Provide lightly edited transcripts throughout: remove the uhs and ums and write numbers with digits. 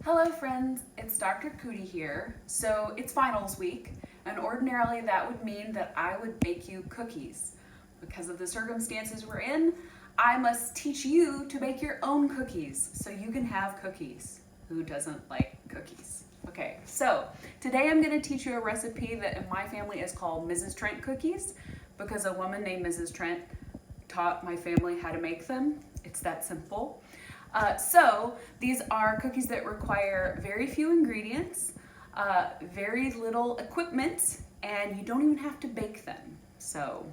Hello friends, it's Dr. Cootie here. So it's finals week, and ordinarily that would mean that I would bake you cookies. Because of the circumstances we're in, I must teach you to make your own cookies so you can have cookies. Who doesn't like cookies? Okay, so today I'm going to teach you a recipe that in my family is called Mrs. Trent cookies because a woman named Mrs. Trent taught my family how to make them. It's that simple. So these are cookies that require very few ingredients, very little equipment, and you don't even have to bake them. So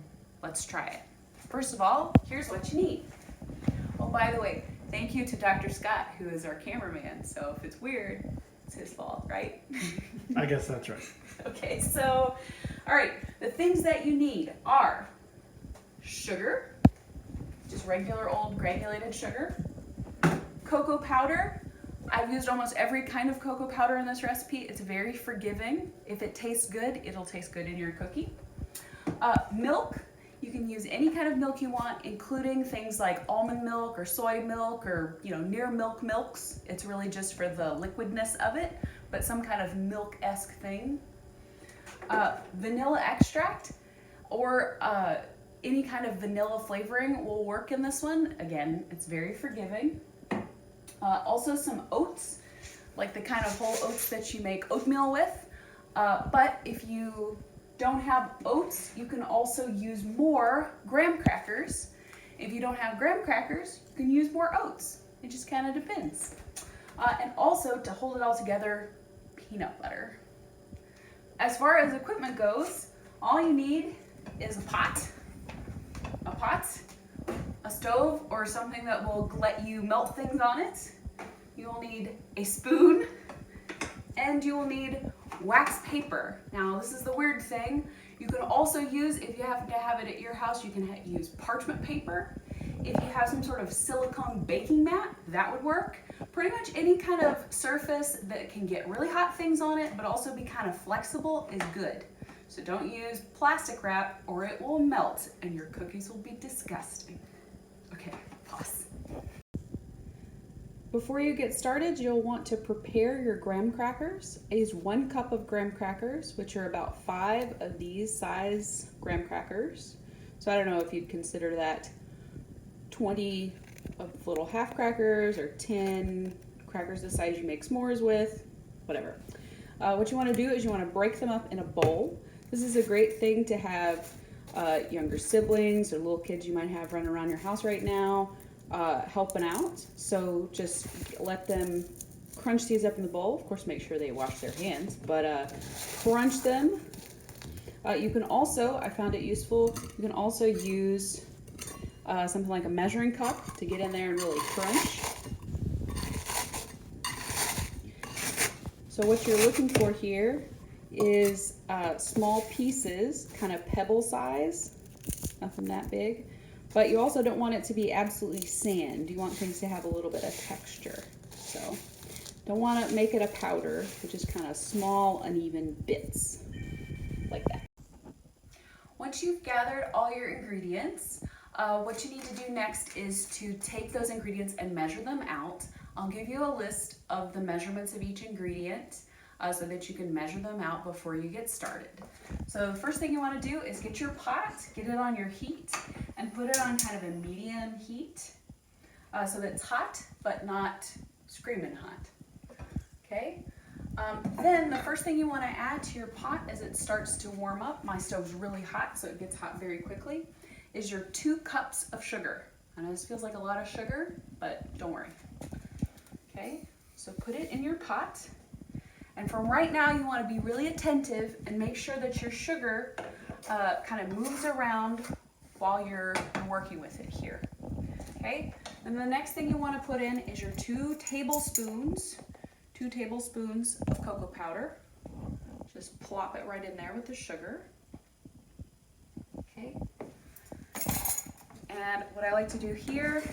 let's try it. First of all, here's what you need. Oh, by the way, thank you to Dr. Scott, who is our cameraman. So if it's weird, it's his fault, right? I guess that's right. Okay, so, all right, the things that you need are sugar, just regular old granulated sugar, cocoa powder. I've used almost every kind of cocoa powder in this recipe. It's very forgiving. If it tastes good, it'll taste good in your cookie. Milk. You can use any kind of milk you want, including things like almond milk or soy milk or near milk milks. It's really just for the liquidness of it, but some kind of milk-esque thing. Vanilla extract or any kind of vanilla flavoring will work in this one. Again, it's very forgiving. Also some oats, like the kind of whole oats that you make oatmeal with. But if you don't have oats, you can also use more graham crackers. If you don't have graham crackers, you can use more oats. It just kind of depends. And also, to hold it all together, peanut butter. As far as equipment goes, all you need is a pot, a stove, or something that will let you melt things on it. You will need a spoon, and you will need wax paper. Now, this is the weird thing. You can also use, if you happen to have it at your house, you can use parchment paper. If you have some sort of silicone baking mat, that would work. Pretty much any kind of surface that can get really hot things on it, but also be kind of flexible is good. So don't use plastic wrap or it will melt and your cookies will be disgusting. Okay, pause. Before you get started, you'll want to prepare your graham crackers. I used 1 cup of graham crackers, which are about 5 of these size graham crackers. So I don't know if you'd consider that 20 of little half crackers or 10 crackers the size you make s'mores with, whatever. What you want to do is you want to break them up in a bowl. This is a great thing to have younger siblings or little kids you might have running around your house right now helping out. So just let them crunch these up in the bowl. Of course, make sure they wash their hands, but crunch them. You can also, I found it useful, you can also use something like a measuring cup to get in there and really crunch. So what you're looking for here is small pieces, kind of pebble size, nothing that big. But you also don't want it to be absolutely sand. You want things to have a little bit of texture. So don't want to make it a powder, but just kind of small, uneven bits, like that. Once you've gathered all your ingredients, what you need to do next is to take those ingredients and measure them out. I'll give you a list of the measurements of each ingredient so that you can measure them out before you get started. So the first thing you want to do is get your pot, get it on your heat, and put it on kind of a medium heat so that it's hot but not screaming hot. Okay? Then the first thing you want to add to your pot as it starts to warm up, my stove's really hot so it gets hot very quickly, is your 2 cups of sugar. I know this feels like a lot of sugar, but don't worry. Okay, so put it in your pot. And from right now, you want to be really attentive and make sure that your sugar kind of moves around while you're working with it here. Okay, and the next thing you want to put in is your 2 tablespoons of cocoa powder. Just plop it right in there with the sugar. Okay. And what I like to do here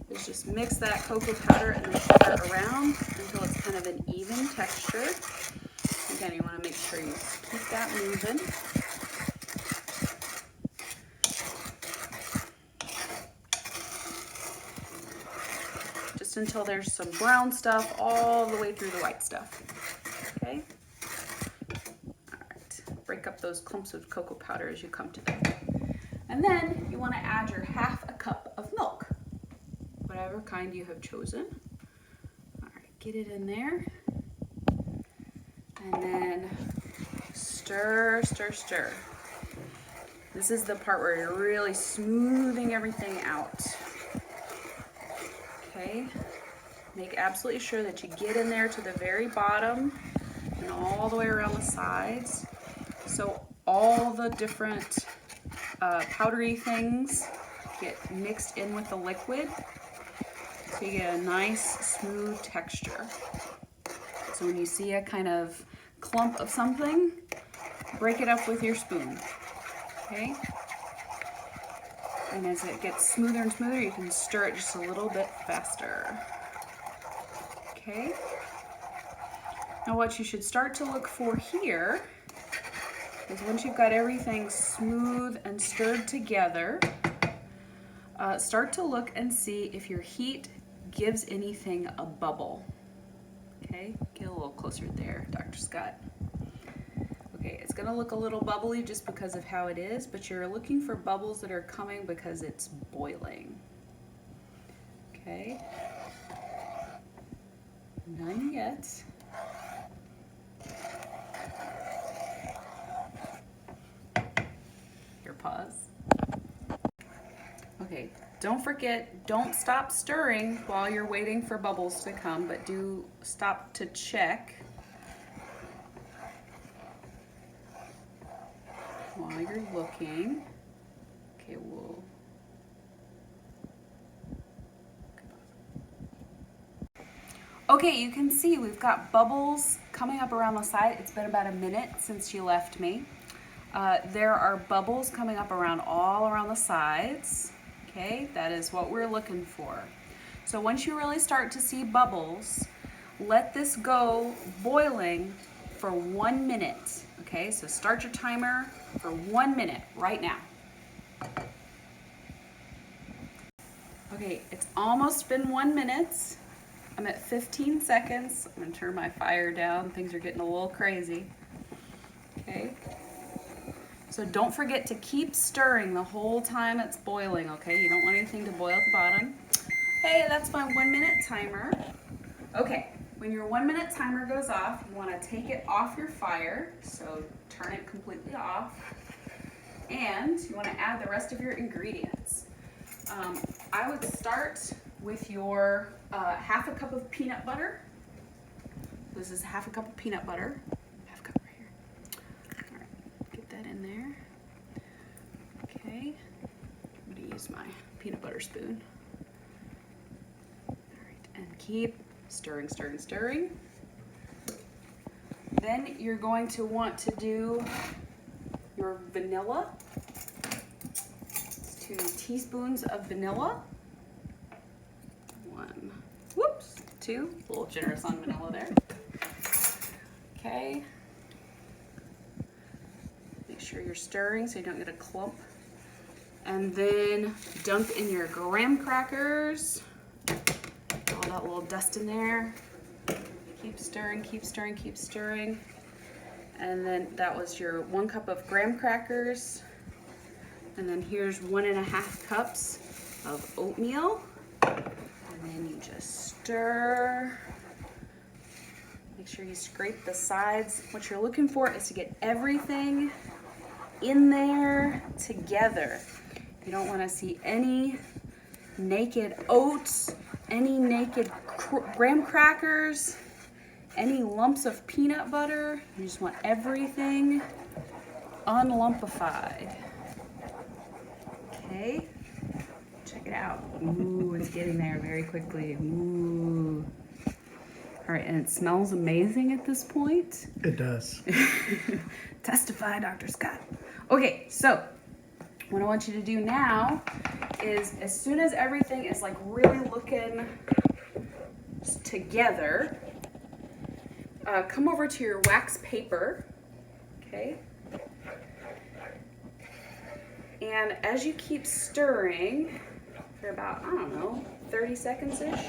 is just mix that cocoa powder and the sugar around until it's kind of an even texture. Again, you want to make sure you keep that moving. just until there's some brown stuff all the way through the white stuff. Okay? All right, break up those clumps of cocoa powder as you come to them. And then you want to add your 1/2 cup of milk, whatever kind you have chosen. All right, get it in there. And then stir, stir, stir. This is the part where you're really smoothing everything out. Okay, make absolutely sure that you get in there to the very bottom and all the way around the sides. So all the different powdery things get mixed in with the liquid. So you get a nice smooth texture. So when you see a kind of clump of something, break it up with your spoon. Okay? And as it gets smoother and smoother, you can stir it just a little bit faster. Okay? Now what you should start to look for here is once you've got everything smooth and stirred together, start to look and see if your heat gives anything a bubble. Okay, get a little closer there, Dr. Scott. Okay, it's gonna look a little bubbly just because of how it is, but you're looking for bubbles that are coming because it's boiling. Okay, none yet. Here, pause. Okay, don't forget, don't stop stirring while you're waiting for bubbles to come, but do stop to check while you're looking. Okay, okay, you can see we've got bubbles coming up around the side. It's been about a minute since you left me. There are bubbles coming up all around the sides. Okay, that is what we're looking for. So once you really start to see bubbles, let this go boiling for 1 minute. Okay, so start your timer for 1 minute right now. Okay, it's almost been 1 minute. I'm at 15 seconds. I'm gonna turn my fire down. Things are getting a little crazy. Okay. So don't forget to keep stirring the whole time it's boiling, okay? You don't want anything to boil at the bottom. Hey, that's my 1 minute timer. Okay, when your 1 minute timer goes off, you wanna take it off your fire, so turn it completely off. And you wanna add the rest of your ingredients. I would start with your 1/2 cup of peanut butter. This is 1/2 cup of peanut butter. 1/2 cup right here. All right, get that in there. Okay, I'm gonna use my peanut butter spoon. All right, and keep stirring, stirring, stirring. Then you're going to want to do your vanilla. 2 teaspoons of vanilla. 2, a little generous on vanilla there. Okay. Make sure you're stirring so you don't get a clump. And then dump in your graham crackers. All that little dust in there. Keep stirring, keep stirring, keep stirring. And then that was your 1 cup of graham crackers. And then here's 1.5 cups of oatmeal. And then you just stir. Make sure you scrape the sides. What you're looking for is to get everything in there together. You don't want to see any naked oats, any naked graham crackers, any lumps of peanut butter. You just want everything unlumpified. Okay. Check it out. Ooh, it's getting there very quickly. Ooh. All right, and it smells amazing at this point. It does. Testify, Dr. Scott. Okay, so what I want you to do now is as soon as everything is like really looking together, come over to your wax paper, okay? And as you keep stirring for about, I don't know, 30 seconds-ish,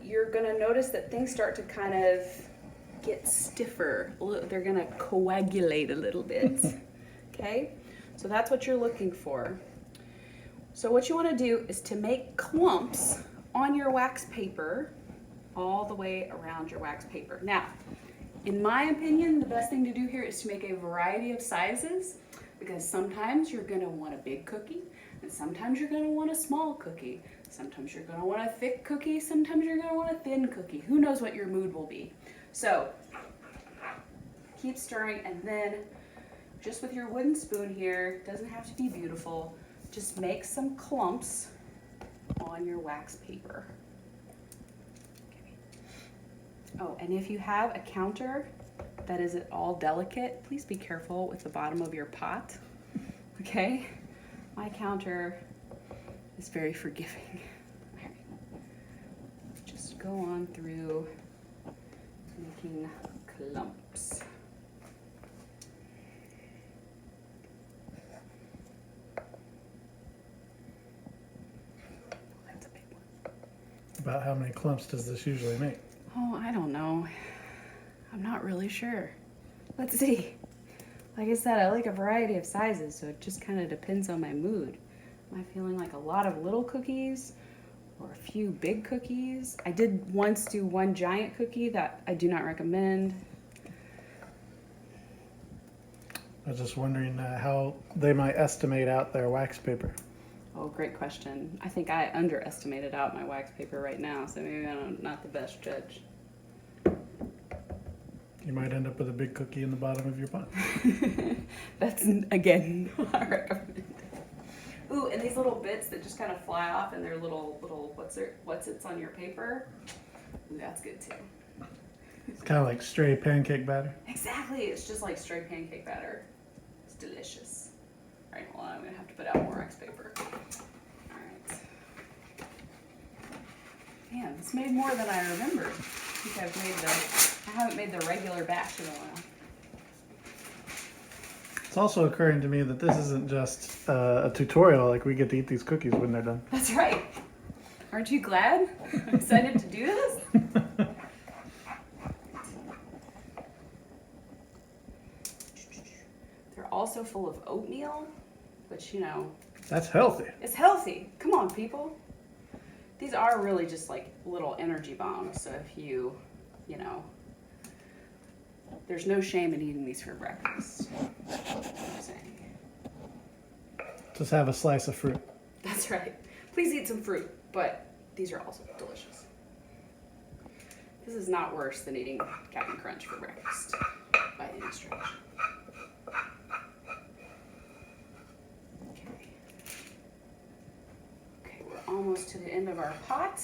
you're gonna notice that things start to kind of get stiffer. They're gonna coagulate a little bit, okay? So that's what you're looking for. So what you wanna do is to make clumps on your wax paper all the way around your wax paper. Now, in my opinion, the best thing to do here is to make a variety of sizes, because sometimes you're gonna want a big cookie, and sometimes you're gonna want a small cookie. Sometimes you're gonna want a thick cookie, sometimes you're gonna want a thin cookie. Who knows what your mood will be. So, keep stirring, and then just with your wooden spoon here, doesn't have to be beautiful, just make some clumps on your wax paper. Okay. Oh, and if you have a counter that is at all delicate, please be careful with the bottom of your pot, okay? My counter is very forgiving. All right. Just go on through making clumps. That's a big one. About how many clumps does this usually make? Oh, I don't know. I'm not really sure. Let's see. Like I said, I like a variety of sizes, so it just kind of depends on my mood. Am I feeling like a lot of little cookies or a few big cookies? I did once do one giant cookie that I do not recommend. I was just wondering how they might estimate out their wax paper. Oh, great question. I think I underestimated out my wax paper right now, so maybe I'm not the best judge. You might end up with a big cookie in the bottom of your pot. That's, again, not recommended. Ooh, and these little bits that just kind of fly off and they're little what's it's on your paper. Ooh, that's good too. It's kind of like stray pancake batter. Exactly, it's just like straight pancake batter. It's delicious. All right, hold on, I'm gonna have to put out more wax paper. All right. Man, this made more than I remembered. I think I haven't made the regular batch in a while. It's also occurring to me that this isn't just a tutorial, like we get to eat these cookies when they're done. That's right. Aren't you glad? I'm excited to do this. They're also full of oatmeal, which, you know, That's healthy. it's healthy. Come on, people. These are really just like little energy bombs, so if you know, there's no shame in eating these for breakfast. That's what I'm saying. Just have a slice of fruit. That's right. Please eat some fruit, but these are also delicious. This is not worse than eating Captain Crunch for breakfast, by any stretch. Okay, we're almost to the end of our pot.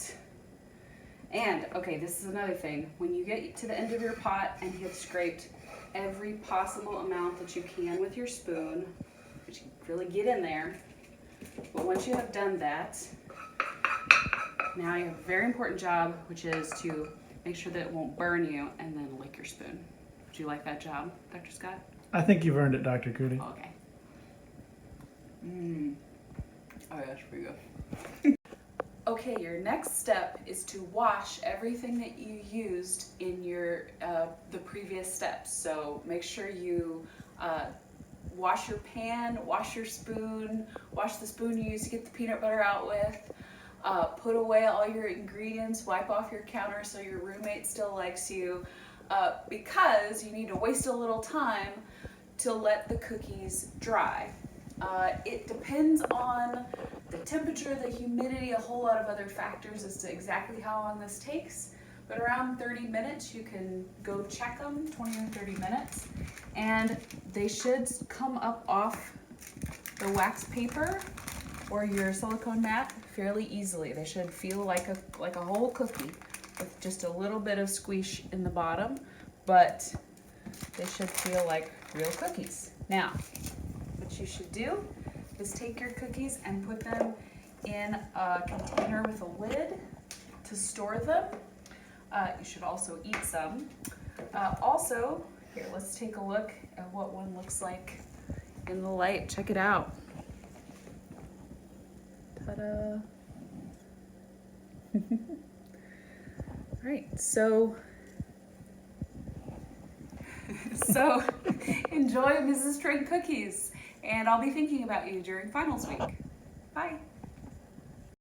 And, okay, this is another thing. When you get to the end of your pot and you have scraped every possible amount that you can with your spoon, which you really get in there, but once you have done that, now you have a very important job, which is to make sure that it won't burn you and then lick your spoon. Would you like that job, Dr. Scott? I think you've earned it, Dr. Cootie. Okay. Oh, yeah, that's pretty good. Okay, your next step is to wash everything that you used in your the previous steps. So make sure you wash your pan, wash your spoon, wash the spoon you used to get the peanut butter out with, put away all your ingredients, wipe off your counter so your roommate still likes you, because you need to waste a little time to let the cookies dry. It depends on the temperature, the humidity, a whole lot of other factors as to exactly how long this takes. But around 30 minutes, you can go check them, 20 or 30 minutes, and they should come up off the wax paper or your silicone mat fairly easily. They should feel like a whole cookie with just a little bit of squish in the bottom, but they should feel like real cookies. Now, what you should do is take your cookies and put them in a container with a lid to store them. You should also eat some. Also, here, let's take a look at what one looks like in the light. Check it out. Ta-da. All right, so enjoy Mrs. Trigg cookies, and I'll be thinking about you during finals week. Bye.